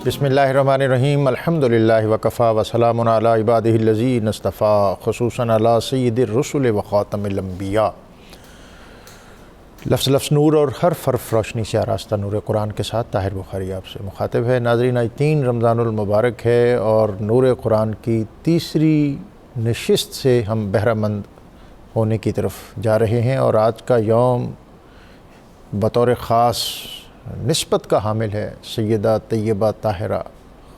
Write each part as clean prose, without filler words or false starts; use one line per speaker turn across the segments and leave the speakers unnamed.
بسم اللہ الرحمن الرحیم الحمدللہ وکفا وسلام علی عبادہ الذین اصطفیٰ خصوصاً علی سید الرسل وخاتم الانبیاء۔ لفظ نور اور حرف روشنی سے آراستہ نور قرآن کے ساتھ طاہر بخاری آپ سے مخاطب ہے۔ ناظرین، آج 3 رمضان المبارک ہے اور نور قرآن کی تیسری نشست سے ہم بہرہ مند ہونے کی طرف جا رہے ہیں، اور آج کا یوم بطور خاص نسبت کا حامل ہے سیدہ طیبہ طاہرہ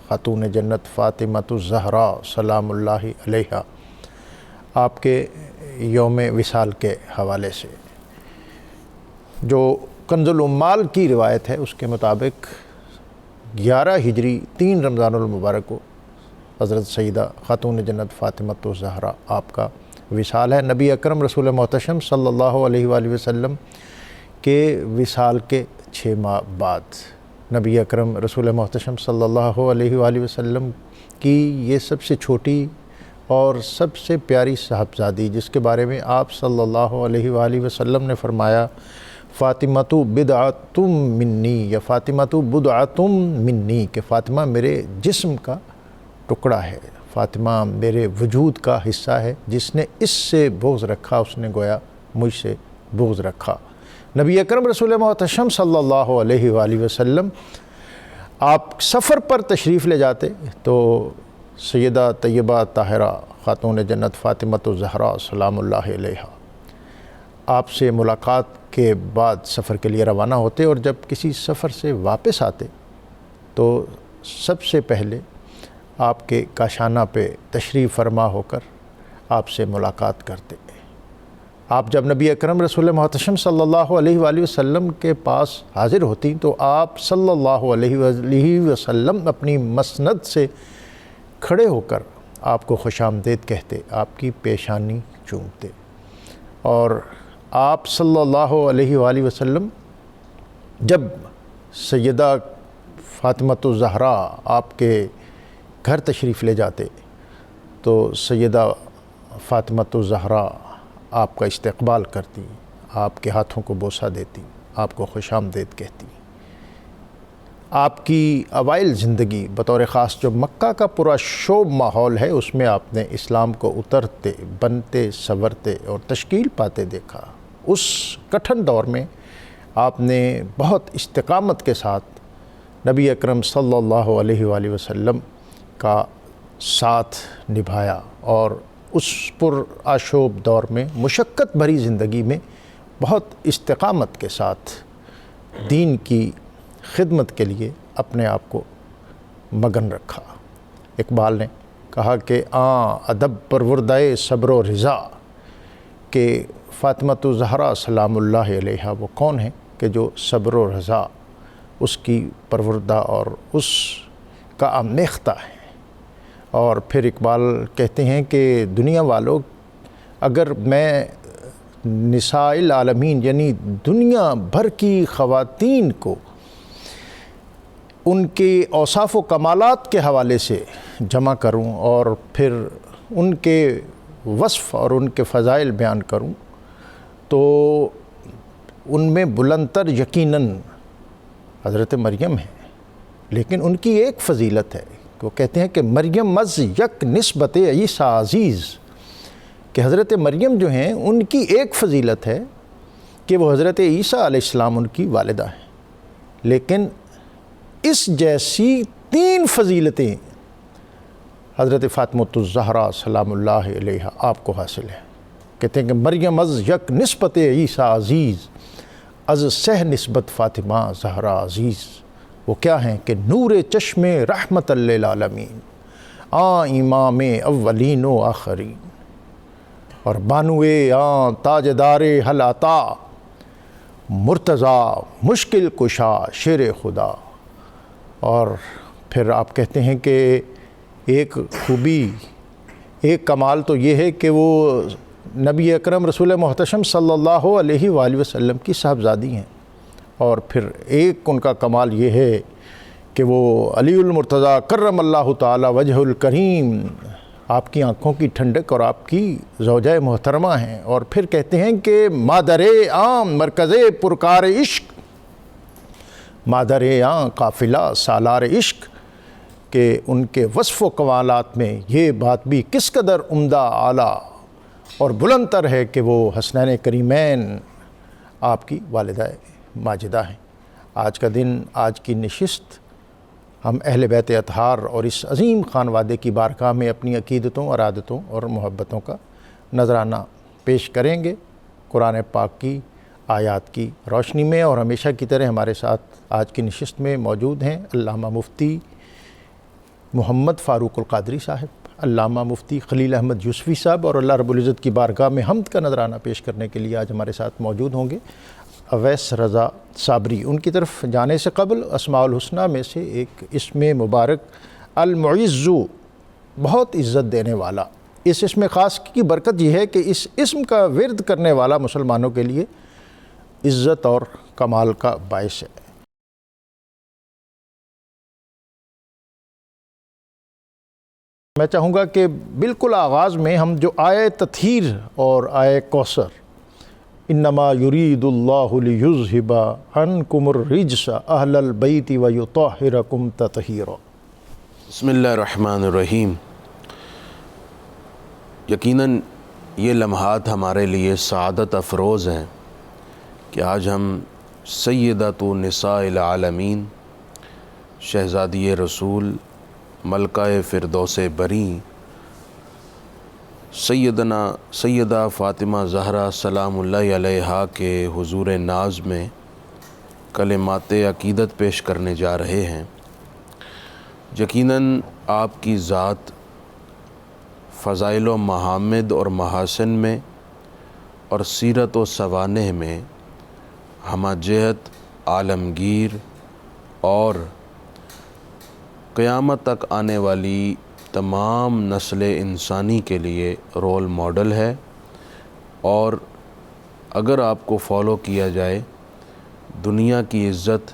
خاتون جنت فاطمۃ الزہراء سلام اللہ علیہا، آپ کے یوم وصال کے حوالے سے۔ جو کنز العمال کی روایت ہے اس کے مطابق 11 ہجری 3 رمضان المبارک کو حضرت سیدہ خاتون جنت فاطمۃ الزہراء آپ کا وصال ہے۔ نبی اکرم رسول محتشم صلی اللہ علیہ وآلہ وسلم کے وصال کے 6 ماہ بعد نبی اکرم رسول محتشم صلی اللہ علیہ وآلہ وسلم کی یہ سب سے چھوٹی اور سب سے پیاری صاحبزادی، جس کے بارے میں آپ صلی اللہ علیہ وآلہ وسلم نے فرمایا فاطمۃ بضعۃ منی یا فاطمۃ بضعۃ منی، کہ فاطمہ میرے جسم کا ٹکڑا ہے، فاطمہ میرے وجود کا حصہ ہے، جس نے اس سے بغض رکھا اس نے گویا مجھ سے بغض رکھا۔ نبی اکرم رسول محتشم صلی اللہ علیہ وآلہ وسلم آپ سفر پر تشریف لے جاتے تو سیدہ طیبہ طاہرہ خاتون جنت فاطمۃ الزہراء سلام اللہ علیہا آپ سے ملاقات کے بعد سفر کے لیے روانہ ہوتے، اور جب کسی سفر سے واپس آتے تو سب سے پہلے آپ کے کاشانہ پہ تشریف فرما ہو کر آپ سے ملاقات کرتے۔ آپ جب نبی اکرم رسول محتشم صلی اللہ علیہ وآلہ وسلم کے پاس حاضر ہوتی تو آپ صلی اللہ علیہ وآلہ وسلم اپنی مسند سے کھڑے ہو کر آپ کو خوش آمدید کہتے، آپ کی پیشانی چومتے، اور آپ صلی اللہ علیہ وآلہ وسلم جب سیدہ فاطمۃ الزہراء آپ کے گھر تشریف لے جاتے تو سیدہ فاطمۃ الزہراء آپ کا استقبال کرتی، آپ کے ہاتھوں کو بوسہ دیتی، آپ کو خوش آمدید کہتی۔ آپ کی اوائل زندگی بطور خاص جو مکہ کا پورا شوب ماحول ہے، اس میں آپ نے اسلام کو اترتے، بنتے، سنورتے اور تشکیل پاتے دیکھا۔ اس کٹھن دور میں آپ نے بہت استقامت کے ساتھ نبی اکرم صلی اللہ علیہ وآلہ وسلم کا ساتھ نبھایا، اور اس پر آشوب دور میں مشقت بھری زندگی میں بہت استقامت کے ساتھ دین کی خدمت کے لیے اپنے آپ کو مگن رکھا۔ اقبال نے کہا کہ ادب پروردہ صبر و رضا، کہ فاطمۃ الزہراء سلام اللہ علیہا وہ کون ہیں کہ جو صبر و رضا اس کی پروردہ اور اس کا آمیختہ ہے۔ اور پھر اقبال کہتے ہیں کہ دنیا والوں، اگر میں نساء العالمین یعنی دنیا بھر کی خواتین کو ان کے اوصاف و کمالات کے حوالے سے جمع کروں اور پھر ان کے وصف اور ان کے فضائل بیان کروں تو ان میں بلند تر یقیناً حضرت مریم ہے، لیکن ان کی ایک فضیلت ہے، وہ کہتے ہیں کہ مریم از یک نسبت عیسیٰ عزیز، کہ حضرت مریم جو ہیں ان کی ایک فضیلت ہے کہ وہ حضرت عیسیٰ علیہ السلام ان کی والدہ ہیں، لیکن اس جیسی 3 فضیلتیں حضرت فاطمۃ الزہراء سلام اللہ علیہا آپ کو حاصل ہیں۔ کہتے ہیں کہ مریم از یک نسبت عیسیٰ عزیز، از سہ نسبت فاطمہ زہرا عزیز۔ وہ کیا ہیں کہ نور چشم رحمت للعالمین، امام اولین و آخرین، اور بانوے تاجدار حل عطا، مرتضیٰ مشکل کشا شیر خدا۔ اور پھر آپ کہتے ہیں کہ ایک خوبی، ایک کمال تو یہ ہے کہ وہ نبی اکرم رسول محتشم صلی اللہ علیہ وآلہ وسلم کی صاحبزادی ہیں، اور پھر ایک ان کا کمال یہ ہے کہ وہ علی المرتضیٰ کرم اللہ تعالی وجہ الکریم، آپ کی آنکھوں کی ٹھنڈک اور آپ کی زوجہ محترمہ ہیں۔ اور پھر کہتے ہیں کہ مادر عام مرکز پرکار عشق، مادر قافلہ سالار عشق، کہ ان کے وصف و کمالات میں یہ بات بھی کس قدر عمدہ، اعلیٰ اور بلند تر ہے کہ وہ حسنین کریمین آپ کی والدہ ماجدہ ہیں۔ آج کا دن، آج کی نشست ہم اہل بیت اطہار اور اس عظیم خانوادے کی بارگاہ میں اپنی عقیدتوں، ارادتوں اور محبتوں کا نذرانہ پیش کریں گے قرآن پاک کی آیات کی روشنی میں۔ اور ہمیشہ کی طرح ہمارے ساتھ آج کی نشست میں موجود ہیں علامہ مفتی محمد فاروق القادری صاحب، علامہ مفتی خلیل احمد یوسفی صاحب، اور اللہ رب العزت کی بارگاہ میں حمد کا نذرانہ پیش کرنے کے لیے آج ہمارے ساتھ موجود ہوں گے اویس رضا صابری۔ ان کی طرف جانے سے قبل اسماء الحسنہ میں سے ایک اسم مبارک المعز، بہت عزت دینے والا، اس اسم خاص کی برکت یہ ہے کہ اس اسم کا ورد کرنے والا مسلمانوں کے لیے عزت اور کمال کا باعث ہے۔ میں چاہوں گا کہ بالکل آغاز میں ہم جو آیہ تطہیر اور آیہ کوثر، انما یرید اللہ لیذہب عنکم الرجس اہل البیت ویطہرکم تطہیرا۔
بسم اللہ الرحمن الرحیم۔ یقیناً یہ لمحات ہمارے لیے سعادت افروز ہیں کہ آج ہم سیدۃ نساء العالمین، شہزادی رسول، ملکہ فردوس بری، سیدہ فاطمہ زہرا سلام اللہ علیہا کے حضور ناز میں کلمات عقیدت پیش کرنے جا رہے ہیں۔ یقیناً آپ کی ذات فضائل و محامد اور محاسن میں اور سیرت و سوانح میں ہمہ جہت، عالمگیر اور قیامت تک آنے والی تمام نسل انسانی کے لیے رول ماڈل ہے، اور اگر آپ کو فالو کیا جائے دنیا کی عزت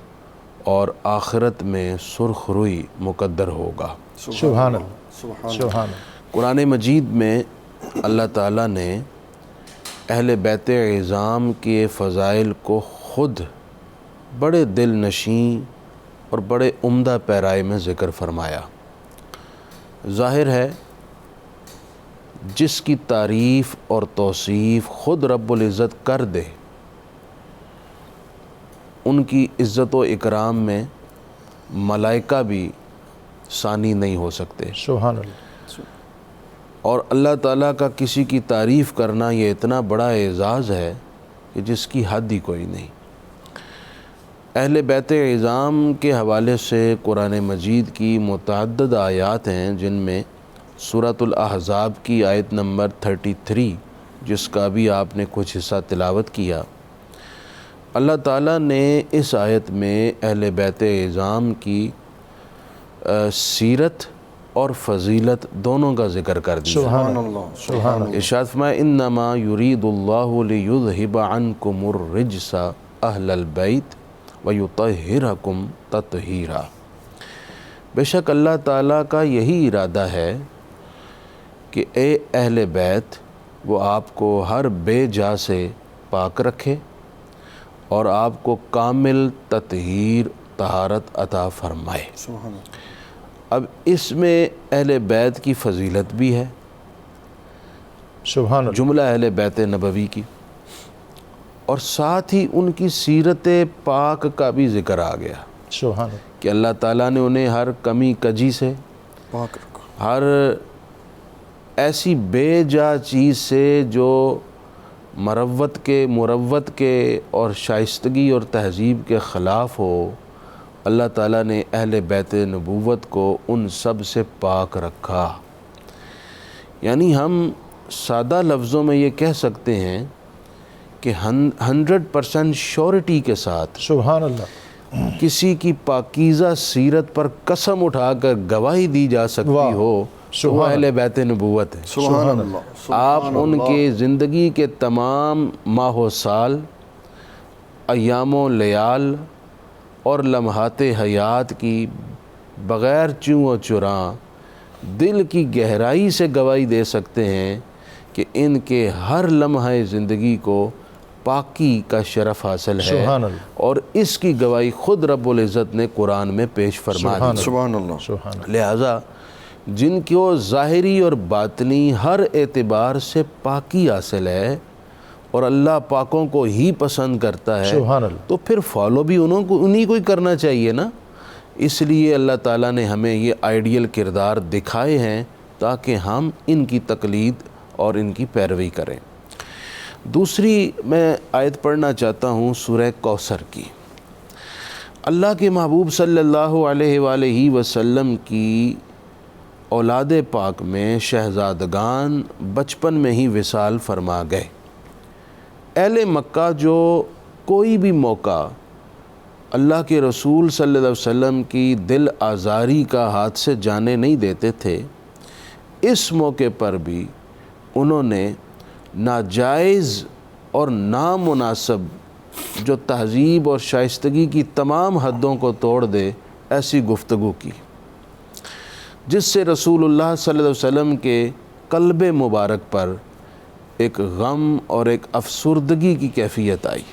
اور آخرت میں سرخ روئی مقدر ہوگا۔
سبحان اللہ، سبحان اللہ۔
قرآن مجید میں اللہ تعالیٰ نے اہل بیت عظام کے فضائل کو خود بڑے دل نشیں اور بڑے عمدہ پیرائے میں ذکر فرمایا۔ ظاہر ہے جس کی تعریف اور توصیف خود رب العزت کر دے، ان کی عزت و اکرام میں ملائکہ بھی ثانی نہیں ہو سکتے۔
سبحان اللہ۔
اور اللہ تعالیٰ کا کسی کی تعریف کرنا یہ اتنا بڑا اعزاز ہے کہ جس کی حد ہی کوئی نہیں۔ اہل بیت عظام کے حوالے سے قرآن مجید کی متعدد آیات ہیں، جن میں سورۃ الاحزاب کی آیت نمبر 33، جس کا بھی آپ نے کچھ حصہ تلاوت کیا، اللہ تعالیٰ نے اس آیت میں اہل بیت عظام کی سیرت اور فضیلت دونوں کا ذکر کر دیا۔
سبحان اللہ، سبحان اللہ۔
ارشاد فرمایا انما یرید اللہ لیذہب عنکم الرجس اہل البیت ویطہرکم تطہیرا۔ بے شک اللہ تعالیٰ کا یہی ارادہ ہے کہ اے اہل بیت، وہ آپ کو ہر بے جا سے پاک رکھے اور آپ کو کامل تطہیر، طہارت عطا فرمائے۔ اب اس میں اہل بیت کی فضیلت بھی ہے،
سبحان اللہ،
جملہ اہل بیت نبوی کی، اور ساتھ ہی ان کی سیرت پاک کا بھی ذکر آ گیا
سبحان اللہ،
کہ اللہ تعالیٰ نے انہیں ہر کمی کجی سے،
پاک رکھو،
ہر ایسی بے جا چیز سے جو مروت کے اور شائستگی اور تہذیب کے خلاف ہو، اللہ تعالیٰ نے اہل بیت نبوت کو ان سب سے پاک رکھا۔ یعنی ہم سادہ لفظوں میں یہ کہہ سکتے ہیں کہ 100% شیورٹی کے ساتھ
سبحان اللہ،
کسی کی پاکیزہ سیرت پر قسم اٹھا کر گواہی دی جا سکتی ہو تو وہ اہل بیت نبوت ہے۔
سبحان اللہ۔
آپ ان کے زندگی کے تمام ماہ و سال، ایام و لیال اور لمحات حیات کی بغیر چوں و چراں دل کی گہرائی سے گواہی دے سکتے ہیں کہ ان کے ہر لمحہ زندگی کو پاکی کا شرف حاصل ہے،
سبحان اللہ،
اور اس کی گواہی خود رب العزت نے قرآن میں پیش فرما دی۔
سبحان اللہ۔
سبحان اللہ،
لہٰذا جن کو ظاہری اور باطنی ہر اعتبار سے پاکی حاصل ہے اور اللہ پاکوں کو ہی پسند کرتا ہے،
سبحان اللہ،
تو پھر فالو بھی انہیں کو ہی کرنا چاہیے نا۔ اس لیے اللہ تعالیٰ نے ہمیں یہ آئیڈیل کردار دکھائے ہیں تاکہ ہم ان کی تقلید اور ان کی پیروی کریں۔ دوسری میں آیت پڑھنا چاہتا ہوں سورہ کوثر کی۔ اللہ کے محبوب صلی اللہ علیہ وآلہ وسلم کی اولاد پاک میں شہزادگان بچپن میں ہی وصال فرما گئے۔ اہل مکہ جو کوئی بھی موقع اللہ کے رسول صلی اللہ علیہ وسلم کی دل آزاری کا ہاتھ سے جانے نہیں دیتے تھے، اس موقع پر بھی انہوں نے ناجائز اور نامناسب جو تہذیب اور شائستگی کی تمام حدوں کو توڑ دے ایسی گفتگو کی، جس سے رسول اللہ صلی اللہ علیہ وسلم کے قلب مبارک پر ایک غم اور ایک افسردگی کی کیفیت آئی۔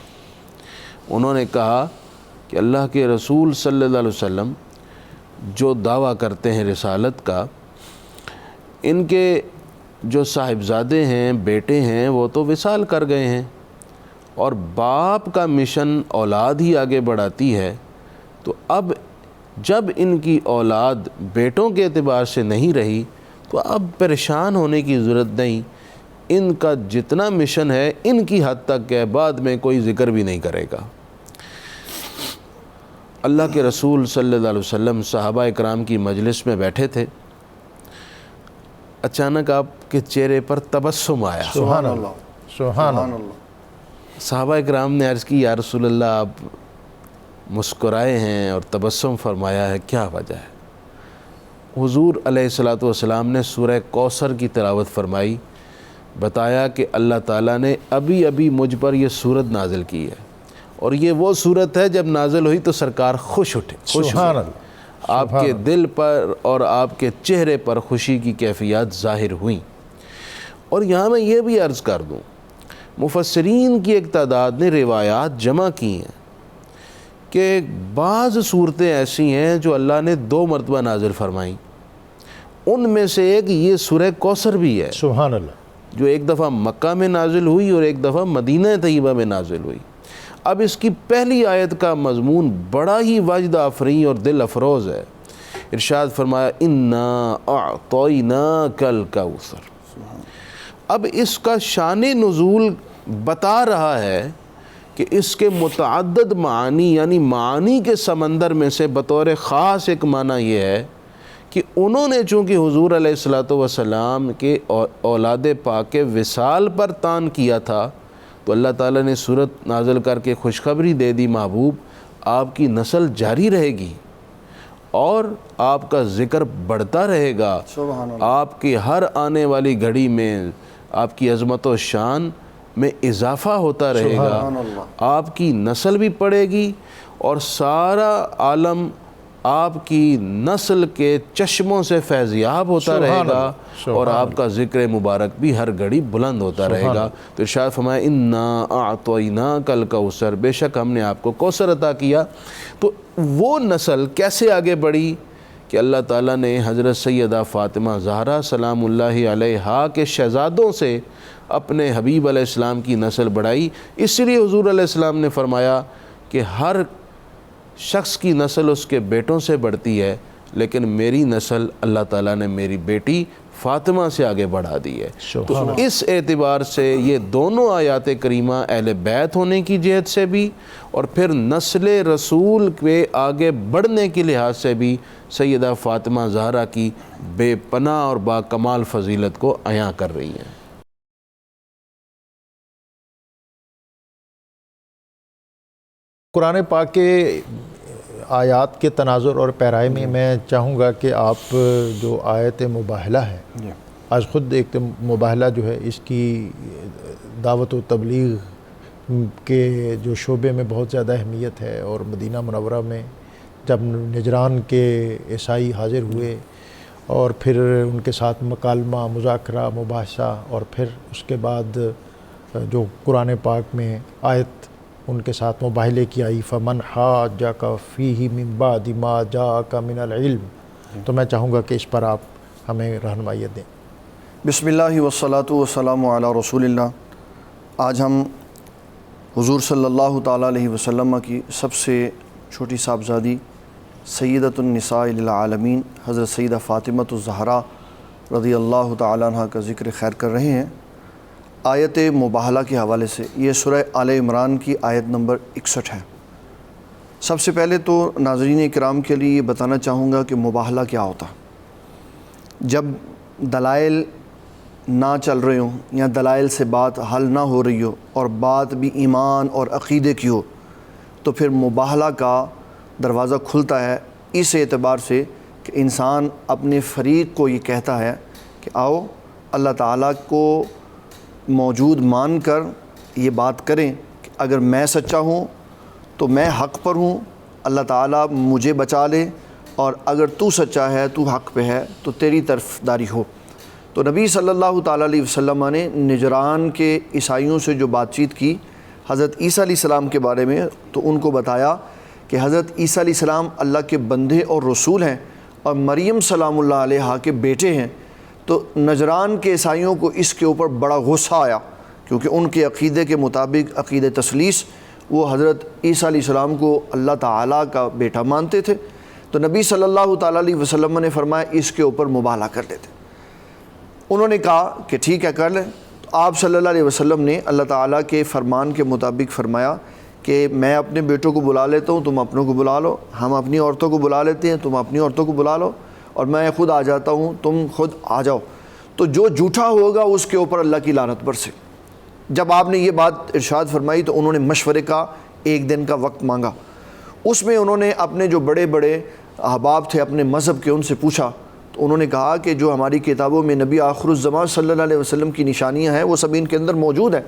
انہوں نے کہا کہ اللہ کے رسول صلی اللہ علیہ وسلم جو دعویٰ کرتے ہیں رسالت کا، ان کے جو صاحبزادے ہیں، بیٹے ہیں، وہ تو وصال کر گئے ہیں، اور باپ کا مشن اولاد ہی آگے بڑھاتی ہے، تو اب جب ان کی اولاد بیٹوں کے اعتبار سے نہیں رہی تو اب پریشان ہونے کی ضرورت نہیں، ان کا جتنا مشن ہے ان کی حد تک ہے، بعد میں کوئی ذکر بھی نہیں کرے گا۔ اللہ کے رسول صلی اللہ علیہ وسلم صحابہ اکرام کی مجلس میں بیٹھے تھے، اچانک آپ کے چہرے پر تبسم آیا۔
سبحان اللہ، سبحان اللہ،
صحابہ اکرام نے عرض کی یا رسول اللہ آپ مسکرائے ہیں اور تبسم فرمایا ہے، کیا وجہ ہے؟ حضور علیہ الصلوۃ والسلام نے سورہ کوثر کی تلاوت فرمائی، بتایا کہ اللہ تعالیٰ نے ابھی ابھی مجھ پر یہ سورت نازل کی ہے، اور یہ وہ سورت ہے جب نازل ہوئی تو سرکار خوش اٹھے،
سبحان اللہ،
آپ کے دل پر اور آپ کے چہرے پر خوشی کی کیفیات ظاہر ہوئیں۔ اور یہاں میں یہ بھی عرض کر دوں، مفسرین کی ایک تعداد نے روایات جمع کی ہیں کہ بعض صورتیں ایسی ہیں جو اللہ نے 2 مرتبہ نازل فرمائیں، ان میں سے ایک یہ سورہ کوثر بھی ہے،
سبحان اللہ،
جو ایک دفعہ مکہ میں نازل ہوئی اور ایک دفعہ مدینہ طیبہ میں نازل ہوئی۔ اب اس کی پہلی آیت کا مضمون بڑا ہی واجد آفریں اور دل افروز ہے۔ ارشاد فرمایا انا اعطیناک الکوثر۔ اب اس کا شان نزول بتا رہا ہے کہ اس کے متعدد معانی، یعنی معانی کے سمندر میں سے بطور خاص ایک معنی یہ ہے کہ انہوں نے چونکہ حضور علیہ الصلوۃ والسلام کے اولاد پاک کے وصال پر تان کیا تھا، تو اللہ تعالیٰ نے سورت نازل کر کے خوشخبری دے دی، محبوب آپ کی نسل جاری رہے گی اور آپ کا ذکر بڑھتا رہے گا، آپ کی ہر آنے والی گھڑی میں آپ کی عظمت و شان میں اضافہ ہوتا رہے گا، آپ کی نسل بھی پڑے گی اور سارا عالم آپ کی نسل کے چشموں سے فیضیاب ہوتا رہے گا، اور آپ کا ذکر مبارک بھی ہر گھڑی بلند ہوتا رہے گا۔ تو ارشاد فرمایا انا اعطیناک الکوثر، بے شک ہم نے آپ کو کوثر عطا کیا۔ تو وہ نسل کیسے آگے بڑھی کہ اللہ تعالیٰ نے حضرت سیدہ فاطمہ زہرا سلام اللہ علیہا کے شہزادوں سے اپنے حبیب علیہ السلام کی نسل بڑھائی۔ اس لیے حضور علیہ السلام نے فرمایا کہ ہر شخص کی نسل اس کے بیٹوں سے بڑھتی ہے، لیکن میری نسل اللہ تعالیٰ نے میری بیٹی فاطمہ سے آگے بڑھا دی ہے۔ تو اس اعتبار سے یہ دونوں آیات کریمہ اہل بیت ہونے کی جہت سے بھی اور پھر نسل رسول کے آگے بڑھنے کے لحاظ سے بھی سیدہ فاطمہ زہرا کی بے پناہ اور با کمال فضیلت کو عیاں کر رہی ہیں۔
قرآن پاک کے آیات کے تناظر اور پیرائی میں میں چاہوں گا کہ آپ جو آیت مباہلہ ہے، آج خود ایک مباہلہ جو ہے اس کی دعوت و تبلیغ کے جو شعبے میں بہت زیادہ اہمیت ہے، اور مدینہ منورہ میں جب نجران کے عیسائی حاضر ہوئے اور پھر ان کے ساتھ مکالمہ، مذاکرہ، مباحثہ، اور پھر اس کے بعد جو قرآن پاک میں آیت ان کے ساتھ مباہلے کی آئی فمن حاجک فیہ من بعد ما جاءک من العلم، تو میں چاہوں گا کہ اس پر آپ ہمیں رہنمائیت دیں۔
بسم اللہ والصلاۃ والسلام علی رسول اللہ۔ آج ہم حضور صلی اللہ تعالیٰ علیہ وسلم کی سب سے چھوٹی صاحبزادی سیدۃ النساء للعالمین حضرت سیدہ فاطمۃ الزہرا رضی اللہ تعالیٰ عنہ کا ذکر خیر کر رہے ہیں آیت مباہلہ کے حوالے سے۔ یہ سورہ آل عمران کی آیت نمبر 61 ہے۔ سب سے پہلے تو ناظرین اکرام کے لیے یہ بتانا چاہوں گا کہ مباہلہ کیا ہوتا ہے۔ جب دلائل نہ چل رہے ہوں یا دلائل سے بات حل نہ ہو رہی ہو اور بات بھی ایمان اور عقیدے کی ہو، تو پھر مباہلہ کا دروازہ کھلتا ہے، اس اعتبار سے کہ انسان اپنے فریق کو یہ کہتا ہے کہ آؤ اللہ تعالیٰ کو موجود مان کر یہ بات کریں کہ اگر میں سچا ہوں تو میں حق پر ہوں، اللہ تعالیٰ مجھے بچا لے، اور اگر تو سچا ہے، تو حق پہ ہے، تو تیری طرفداری ہو۔ تو نبی صلی اللہ تعالیٰ علیہ وسلم نے نجران کے عیسائیوں سے جو بات چیت کی حضرت عیسیٰ علیہ السلام کے بارے میں، تو ان کو بتایا کہ حضرت عیسیٰ علیہ السلام اللہ کے بندے اور رسول ہیں اور مریم سلام اللہ علیہا کے بیٹے ہیں۔ تو نجران کے عیسائیوں کو اس کے اوپر بڑا غصہ آیا، کیونکہ ان کے عقیدے کے مطابق عقیدہ تثلیث وہ حضرت عیسیٰ علیہ السلام کو اللہ تعالیٰ کا بیٹا مانتے تھے۔ تو نبی صلی اللہ تعالیٰ علیہ وسلم نے فرمایا اس کے اوپر مباہلہ کر لیتے۔ انہوں نے کہا کہ ٹھیک ہے کر لیں۔ تو آپ صلی اللہ علیہ وسلم نے اللہ تعالیٰ کے فرمان کے مطابق فرمایا کہ میں اپنے بیٹوں کو بلا لیتا ہوں، تم اپنوں کو بلا لو، ہم اپنی عورتوں کو بلا لیتے ہیں، تم اپنی عورتوں کو بلا لو، اور میں خود آ جاتا ہوں، تم خود آ جاؤ۔ تو جو جھوٹا ہوگا اس کے اوپر اللہ کی لعنت برسے۔ جب آپ نے یہ بات ارشاد فرمائی تو انہوں نے مشورے کا ایک دن کا وقت مانگا۔ اس میں انہوں نے اپنے جو بڑے بڑے احباب تھے اپنے مذہب کے، ان سے پوچھا، تو انہوں نے کہا کہ جو ہماری کتابوں میں نبی آخر الزمان صلی اللہ علیہ وسلم کی نشانیاں ہیں وہ سب ان کے اندر موجود ہیں،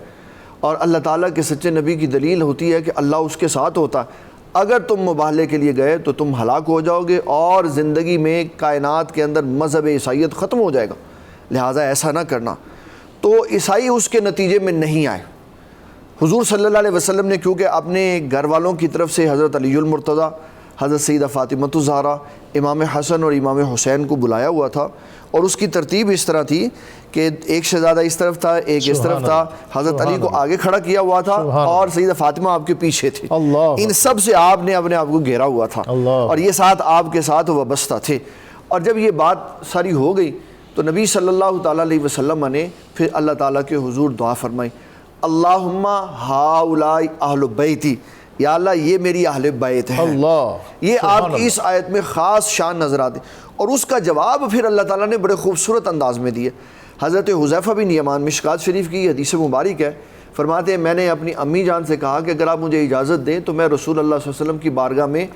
اور اللہ تعالیٰ کے سچے نبی کی دلیل ہوتی ہے کہ اللہ اس کے ساتھ ہوتا ہے۔ اگر تم مباہلے کے لیے گئے تو تم ہلاک ہو جاؤ گے اور زندگی میں کائنات کے اندر مذہب عیسائیت ختم ہو جائے گا، لہٰذا ایسا نہ کرنا۔ تو عیسائی اس کے نتیجے میں نہیں آئے۔ حضور صلی اللہ علیہ وسلم نے کیونکہ اپنے گھر والوں کی طرف سے حضرت علی المرتضیٰ، حضرت سیدہ فاطمۃ الزہرا، امام حسن اور امام حسین کو بلایا ہوا تھا، اور اس کی ترتیب اس طرح تھی کہ ایک شہزادہ اس طرف تھا، ایک اس طرف تھا، حضرت علی کو آگے کھڑا کیا ہوا تھا اور سیدہ فاطمہ آپ کے پیچھے تھی۔ ان سب سے آپ نے اپنے آپ کو گھیرا ہوا تھا اور یہ ساتھ آپ کے ساتھ وابستہ تھے۔ اور جب یہ بات ساری ہو گئی تو نبی صلی اللہ تعالیٰ علیہ وسلم نے پھر اللہ تعالیٰ کے حضور دعا فرمائی، اللہم ہؤلاء اہل بیتی، یا اللہ یہ میری اہل بیت ہے۔ یہ آپ کی اس آیت میں خاص شان نظر آتی، اور اس کا جواب پھر اللہ تعالیٰ نے بڑے خوبصورت انداز میں دیے۔ حضرت حذیفہ بن یمان، مشکات شریف کی حدیث مبارک ہے، فرماتے ہیں میں نے اپنی امی جان سے کہا کہ اگر آپ مجھے اجازت دیں تو میں رسول اللہ صلی اللہ علیہ وسلم کی بارگاہ میں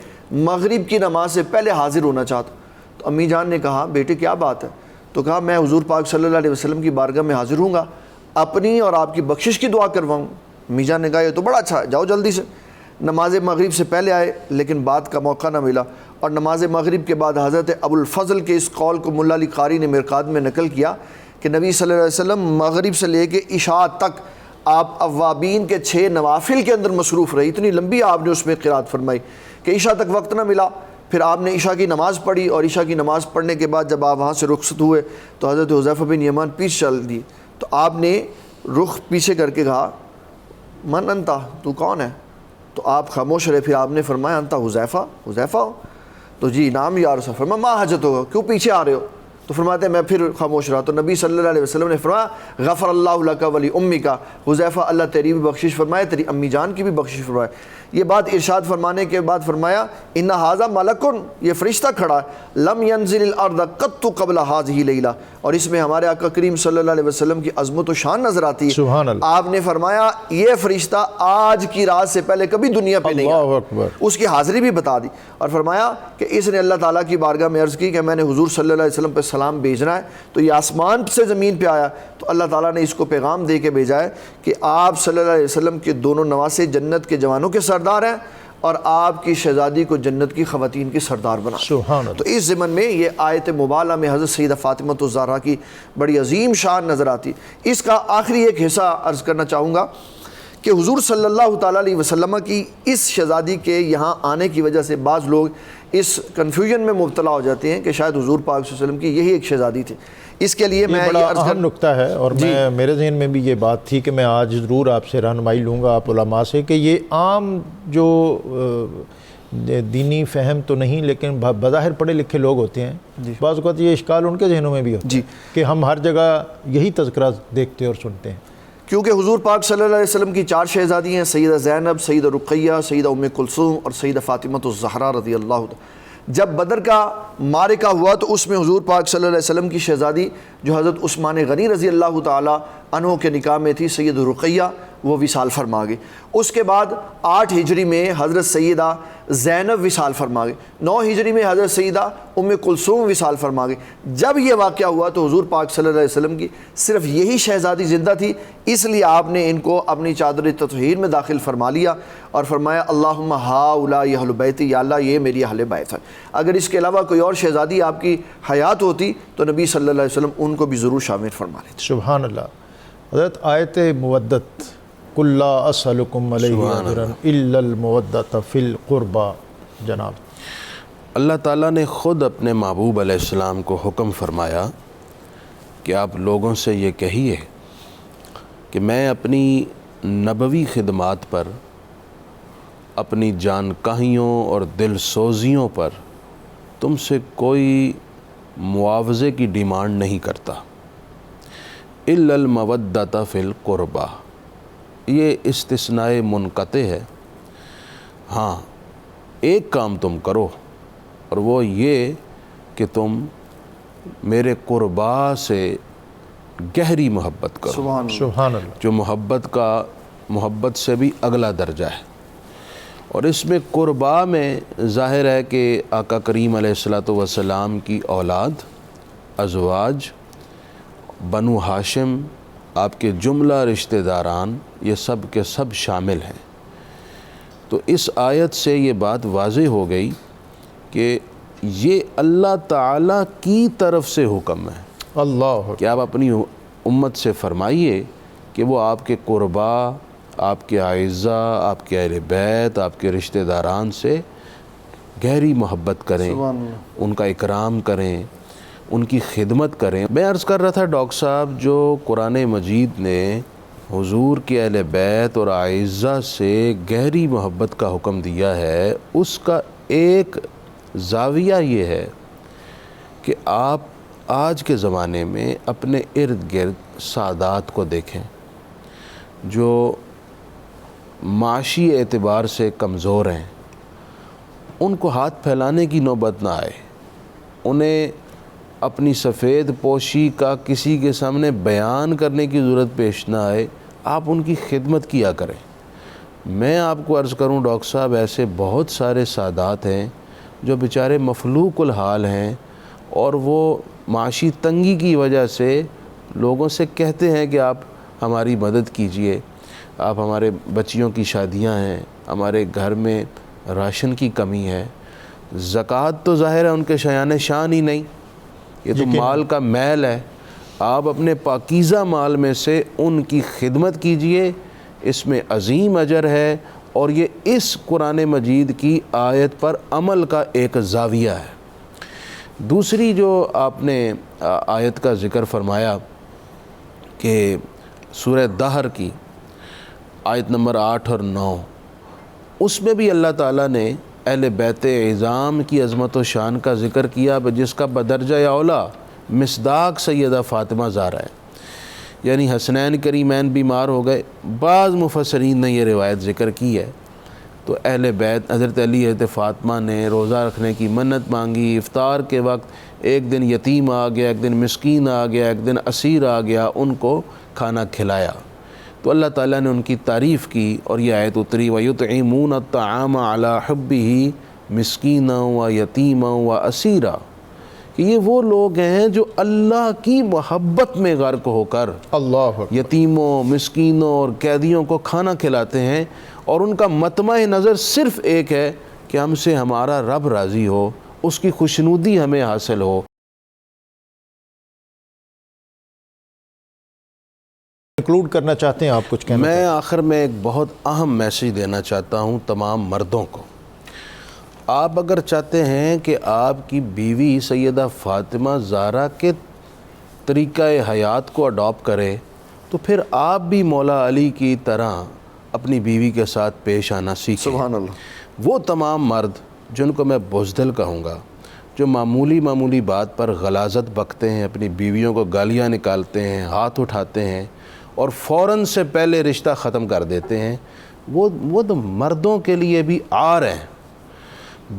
مغرب کی نماز سے پہلے حاضر ہونا چاہتا ہوں۔ تو امی جان نے کہا بیٹے کیا بات ہے؟ تو کہا میں حضور پاک صلی اللہ علیہ وسلم کی بارگاہ میں حاضر ہوں گا، اپنی اور آپ کی بخشش کی دعا کرواؤں۔ امی جان نے کہا یہ تو بڑا اچھا ہے، جاؤ جلدی سے۔ نماز مغرب سے پہلے آئے لیکن بات کا موقع نہ ملا، اور نماز مغرب کے بعد حضرت ابو الفضل کے اس قول کو ملا علی قاری نے مرقات میں نقل کیا کہ نبی صلی اللہ علیہ وسلم مغرب سے لے کے عشاء تک آپ اوابین کے 6 نوافل کے اندر مصروف رہے۔ اتنی لمبی آپ نے اس میں قرات فرمائی کہ عشاء تک وقت نہ ملا۔ پھر آپ نے عشاء کی نماز پڑھی، اور عشاء کی نماز پڑھنے کے بعد جب آپ وہاں سے رخصت ہوئے تو حضرت حذیفہ بن یمان پیچھے چل دیے۔ تو آپ نے رخ پیچھے کر کے کہا من انتا، تو کون ہے؟ تو آپ خاموش رہے۔ پھر آپ نے فرمایا انتا حذیفہ، حذیفہ ہو؟ تو جی نام یا رسول، فرمایا ما حاجت ہوگا، کیوں پیچھے آ رہے ہو؟ تو فرماتے ہیں میں پھر خاموش رہا۔ تو نبی صلی اللہ علیہ وسلم نے فرمایا غفر اللہ لک ولی امک، حذیفہ اللہ تیری بھی بخشش فرمائے، تیری امی جان کی بھی بخشش فرمائے۔ یہ بات ارشاد فرمانے کے بعد فرمایا ان ھذا ملک، یہ فرشتہ کھڑا ہے، لم ینزل الارض قط قبل ھذہ لیلہ، اور اس میں ہمارے آقا کریم صلی اللہ علیہ وسلم کی عظمت و شان نظر آتی ہے۔
سبحان اللہ۔
آپ نے فرمایا یہ فرشتہ آج کی رات سے پہلے کبھی دنیا پہ نہیں
اللہ
آیا،
اکبر۔
اس کی حاضری بھی بتا دی، اور فرمایا کہ اس نے اللہ تعالیٰ کی بارگاہ میں عرض کی کہ میں نے حضور صلی اللہ علیہ وسلم پہ سلام بھیجنا ہے، تو یہ آسمان سے زمین پہ آیا، تو اللہ تعالیٰ نے اس کو پیغام دے کے بھیجا ہے کہ آپ صلی اللہ علیہ وسلم کے دونوں نواسے جنت کے جوانوں کے سردار ہیں، اور آپ کی شہزادی کو جنت کی خواتین کی سردار بنا دیا۔
سبحان اللہ۔
تو اس ضمن میں یہ آیت مبالغہ میں حضرت سیدہ فاطمہ الزہرا کی بڑی عظیم شان نظر آتی۔ اس کا آخری ایک حصہ عرض کرنا چاہوں گا کہ حضور صلی اللہ تعالیٰ علیہ وسلم کی اس شہزادی کے یہاں آنے کی وجہ سے بعض لوگ اس کنفیوژن میں مبتلا ہو جاتے ہیں کہ شاید حضور پاک صلی اللہ علیہ وسلم کی یہی ایک شہزادی تھی۔ اس کے لیے میں
یہ بڑا اہم نکتہ ہے، اور میرے ذہن میں بھی یہ بات تھی کہ میں آج ضرور آپ سے رہنمائی لوں گا، آپ علماء سے، کہ یہ عام جو دینی فہم تو نہیں لیکن بظاہر پڑھے لکھے لوگ ہوتے ہیں، بعض اوقات یہ اشکال ان کے ذہنوں میں بھی ہوتا ہے کہ ہم ہر جگہ یہی تذکرہ دیکھتے اور سنتے ہیں،
کیونکہ حضور پاک صلی اللہ علیہ وسلم کی 4 شہزادی ہیں، سیدہ زینب، سیدہ رقیہ، سیدہ ام کلثوم اور سیدہ فاطمہ الزہرا رضی اللہ عنہ۔ جب بدر کا معرکہ ہوا تو اس میں حضور پاک صلی اللہ علیہ وسلم کی شہزادی جو حضرت عثمان غنی رضی اللہ تعالی عنہ کے نکاح میں تھی، سید رقیہ، وہ وصال فرما گئی۔ اس کے بعد 8 ہجری میں حضرت سیدہ زینب وصال فرما گئی، 9 ہجری میں حضرت سیدہ ام کلثوم وصال فرما گئی۔ جب یہ واقعہ ہوا تو حضور پاک صلی اللہ علیہ وسلم کی صرف یہی شہزادی زندہ تھی، اس لیے آپ نے ان کو اپنی چادر تطہیر میں داخل فرما لیا اور فرمایا اللہم ہؤلاء اہل بیتی، یا اللہ یہ میری اہل بیت ہے۔ اگر اس کے علاوہ کوئی اور شہزادی آپ کی حیات ہوتی تو نبی صلی اللہ علیہ وسلم ان کو بھی ضرور شامل فرما لیتے۔
سبحان اللہ۔ حضرت آیت مودت قل لا اسألکم علیہ اجرا الا المودۃ فی القربى، جناب
اللہ تعالیٰ نے خود اپنے محبوب علیہ السلام کو حکم فرمایا کہ آپ لوگوں سے یہ کہیے کہ میں اپنی نبوی خدمات پر، اپنی جانکاہیوں اور دل سوزیوں پر تم سے کوئی معاوضے کی ڈیمانڈ نہیں کرتا۔ الا المودۃ فی القربى، یہ استثناء منقطع ہے۔ ہاں ایک کام تم کرو، اور وہ یہ کہ تم میرے قربا سے گہری محبت کرو،
سبحان اللہ،
جو محبت سے بھی اگلا درجہ ہے۔ اور اس میں قربا میں ظاہر ہے کہ آقا کریم علیہ الصلوۃ والسلام کی اولاد، ازواج، بنو ہاشم، آپ کے جملہ رشتہ داران، یہ سب کے سب شامل ہیں۔ تو اس آیت سے یہ بات واضح ہو گئی کہ یہ اللہ تعالیٰ کی طرف سے حکم ہے
اللہ
کہ آپ اپنی امت سے فرمائیے کہ وہ آپ کے قربا، آپ کے اعزاء، آپ کے اہل بیت، آپ کے رشتہ داران سے گہری محبت کریں، ان کا اکرام کریں، ان کی خدمت کریں۔ میں عرض کر رہا تھا ڈاکٹر صاحب، جو قرآن مجید نے حضور کے اہل بیت اور اعزاء سے گہری محبت کا حکم دیا ہے، اس کا ایک زاویہ یہ ہے کہ آپ آج کے زمانے میں اپنے ارد گرد سادات کو دیکھیں جو معاشی اعتبار سے کمزور ہیں، ان کو ہاتھ پھیلانے کی نوبت نہ آئے، انہیں اپنی سفید پوشی کا کسی کے سامنے بیان کرنے کی ضرورت پیش نہ آئے، آپ ان کی خدمت کیا کریں۔ میں آپ کو عرض کروں ڈاکٹر صاحب، ایسے بہت سارے سادات ہیں جو بیچارے مفلوق الحال ہیں، اور وہ معاشی تنگی کی وجہ سے لوگوں سے کہتے ہیں کہ آپ ہماری مدد کیجئے، آپ ہمارے بچیوں کی شادیاں ہیں، ہمارے گھر میں راشن کی کمی ہے۔ زکوٰۃ تو ظاہر ہے ان کے شایان شان ہی نہیں، یہ تو مال کا میل ہے۔ آپ اپنے پاکیزہ مال میں سے ان کی خدمت کیجئے، اس میں عظیم اجر ہے، اور یہ اس قرآن مجید کی آیت پر عمل کا ایک زاویہ ہے۔ دوسری جو آپ نے آیت کا ذکر فرمایا کہ سورہ دہر کی آیت نمبر 8 اور 9، اس میں بھی اللہ تعالیٰ نے اہل بیت عظام کی عظمت و شان کا ذکر کیا، جس کا بدرجہ اولا مصداق سیدہ فاطمہ زہرا ہے۔ یعنی حسنین کریمین بیمار ہو گئے، بعض مفسرین نے یہ روایت ذکر کی ہے، تو اہل بیت حضرت علی حضرت فاطمہ نے روزہ رکھنے کی منت مانگی، افطار کے وقت ایک دن یتیم آ گیا، ایک دن مسکین آ گیا، ایک دن اسیر آ گیا، ان کو کھانا کھلایا، تو اللہ تعالیٰ نے ان کی تعریف کی اور یہ آیت اتری وَيُطْعِمُونَ الطَّعَامَ عَلَىٰ حُبِّهِ مِسْكِينًا وَيَتِيمًا وَأَسِيرًا، کہ یہ وہ لوگ ہیں جو اللہ کی محبت میں غرق ہو کر
اللہ
یتیموں، مسکینوں اور قیدیوں کو کھانا کھلاتے ہیں، اور ان کا مطمع نظر صرف ایک ہے کہ ہم سے ہمارا رب راضی ہو، اس کی خوشنودی ہمیں حاصل ہو۔
انکلوڈ کرنا چاہتے ہیں آپ کچھ کہنا؟
میں آخر میں ایک بہت اہم میسیج دینا چاہتا ہوں تمام مردوں کو۔ آپ اگر چاہتے ہیں کہ آپ کی بیوی سیدہ فاطمہ زہرا کے طریقہ حیات کو اڈاپٹ کرے تو پھر آپ بھی مولا علی کی طرح اپنی بیوی کے ساتھ پیش آنا سیکھیں۔
سبحان اللہ۔
وہ تمام مرد جن کو میں بزدل کہوں گا، جو معمولی بات پر غلاظت بکتے ہیں، اپنی بیویوں کو گالیاں نکالتے ہیں، ہاتھ اٹھاتے ہیں اور فوراً سے پہلے رشتہ ختم کر دیتے ہیں، وہ تو مردوں کے لیے بھی عار ہیں۔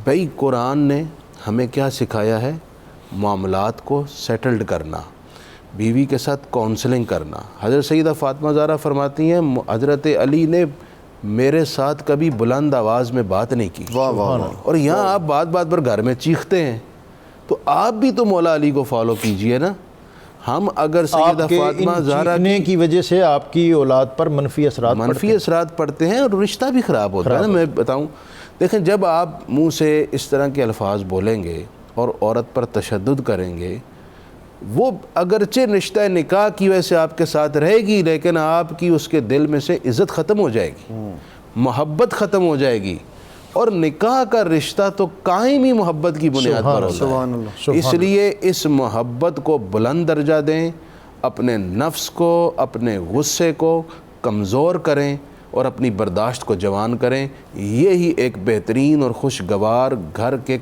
بھئی قرآن نے ہمیں کیا سکھایا ہے؟ معاملات کو سیٹلڈ کرنا، بیوی کے ساتھ کونسلنگ کرنا۔ حضرت سیدہ فاطمہ زہرا فرماتی ہیں حضرت علی نے میرے ساتھ کبھی بلند آواز میں بات نہیں کی،
واہ واہ واہ۔
اور یہاں آپ بات پر گھر میں چیختے ہیں، تو آپ بھی تو مولا علی کو فالو کیجئے نا۔ ہم اگر سیدہ
آپ کے
فاطمہ
ان
زہرا
چیخنے کی وجہ سے آپ کی اولاد پر منفی اثرات
پڑتے ہیں اور رشتہ بھی خراب ہوتا ہے نا۔ میں بتاؤں، دیکھیں جب آپ منہ سے اس طرح کے الفاظ بولیں گے اور عورت پر تشدد کریں گے، وہ اگرچہ رشتہ نکاح کی وجہ سے آپ کے ساتھ رہے گی، لیکن آپ کی اس کے دل میں سے عزت ختم ہو جائے گی، محبت ختم ہو جائے گی، اور نکاح کا رشتہ تو قائم ہی محبت کی بنیاد پر ہوتا
سبحان
ہے۔
اللہ۔
اس لیے اس محبت کو بلند درجہ دیں، اپنے نفس کو، اپنے غصے کو کمزور کریں اور اپنی برداشت کو جوان کریں۔ یہی ایک بہترین اور خوشگوار گھر کے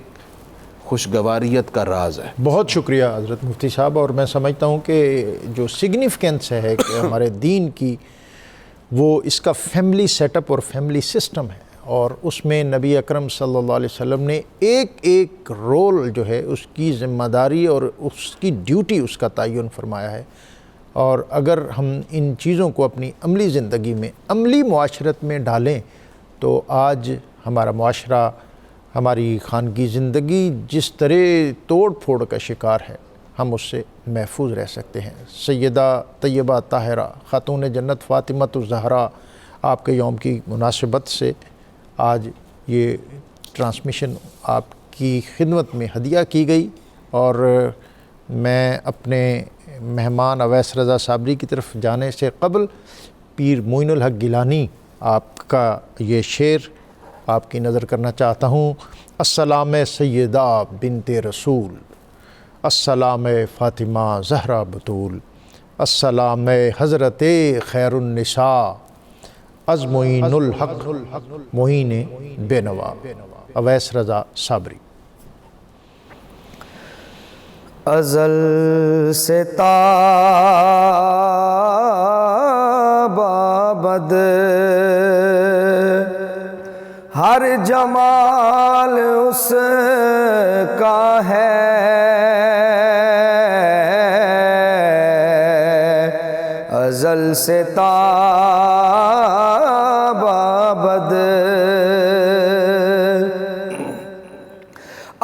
خوشگواریت کا راز ہے۔
بہت شکریہ حضرت مفتی صاحب، اور میں سمجھتا ہوں کہ جو سگنیفیکنس ہے کہ ہمارے دین کی، وہ اس کا فیملی سیٹ اپ اور فیملی سسٹم ہے، اور اس میں نبی اکرم صلی اللہ علیہ وسلم نے ایک رول جو ہے اس کی ذمہ داری اور اس کی ڈیوٹی اس کا تعین فرمایا ہے۔ اور اگر ہم ان چیزوں کو اپنی عملی زندگی میں، عملی معاشرت میں ڈالیں تو آج ہمارا معاشرہ، ہماری خانگی زندگی جس طرح توڑ پھوڑ کا شکار ہے، ہم اس سے محفوظ رہ سکتے ہیں۔ سیدہ طیبہ طاہرہ خاتون جنت فاطمۃ الزہرا، آپ کے یوم کی مناسبت سے آج یہ ٹرانسمیشن آپ کی خدمت میں ہدیہ کی گئی، اور میں اپنے مہمان اویس رضا صابری کی طرف جانے سے قبل پیر معین الحق گیلانی آپ کا یہ شعر آپ کی نظر کرنا چاہتا ہوں۔ السلام سیدہ بنت رسول، السلام فاطمہ زہرا بطول، السلام حضرت خیر النساء، از معین الحق معین بے نوا۔ اویس رضا صابری۔
ازل سے تا ابد ہر جمال اس کا ہے، ازل سے تا ابد،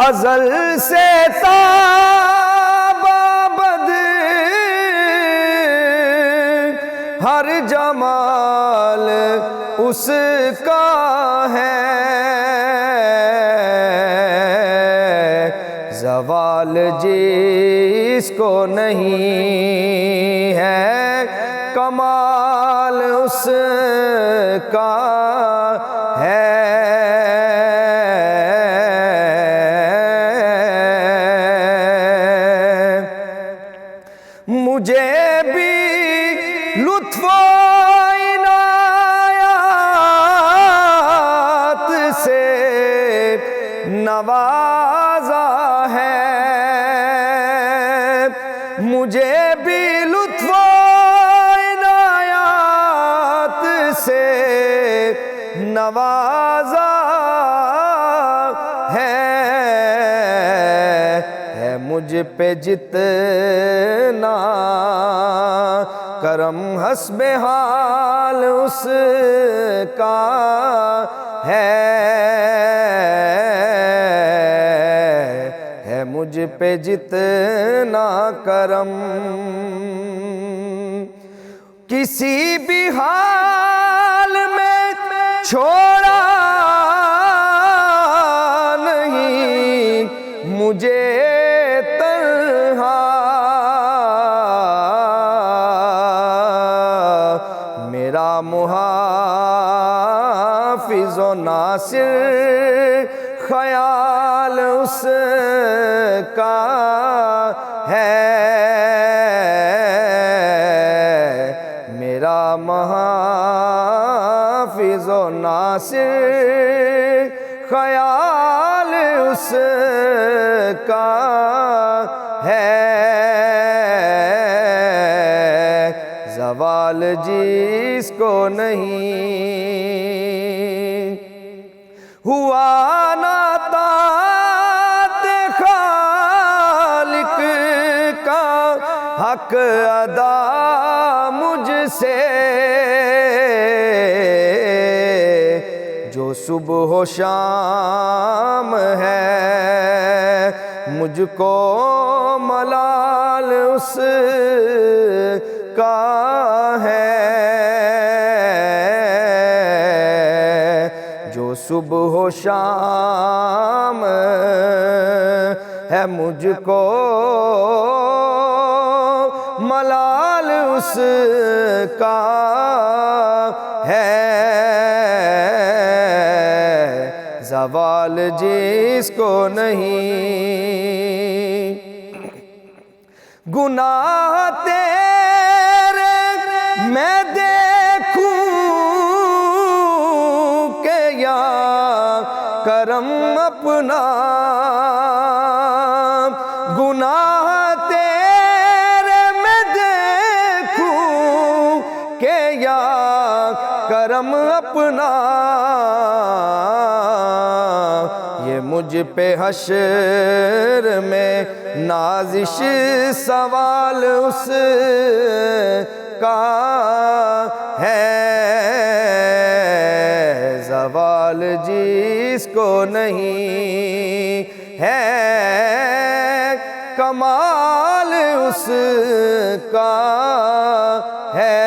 ازل سے تا ابد ہر جمال اس کا ہے، زوال جس کو نہیں ہے، کمال اس کا ہے۔ مجھے بھی لطف و عنایات سے نوازا ہے، مجھے بھی لطف و عنایات سے نوازا ہے مجھ پہ جتنا کرم حسب حال اس کا ہے مجھ پہ جتنا کرم، کسی بھی حال میں چھوڑا نہیں مجھے تنہا، میرا محافظ و ناصر خیال اس کا ہے، میرا محافظ و ناصر خیال اس کا ہے، زوال جس کو نہیں ہوا نہ طاعت خالق کا حق ادا مجھ سے، جو صبح و شام ہے مجھ کو ملال اس کا ہے، جو صبح و شام ہے مجھ کو ملال اس کا ہے، زوال جس کو نہیں، گناہ تیرے میں دیکھوں کہ یا کرم اپنا، گناہ تیرے میں دیکھوں کہ یا کرم اپنا، یہ مجھ پہ حشر میں نازش سوال اس کا ہے، زوال جس کو نہیں ہے کمال اس کا ہے۔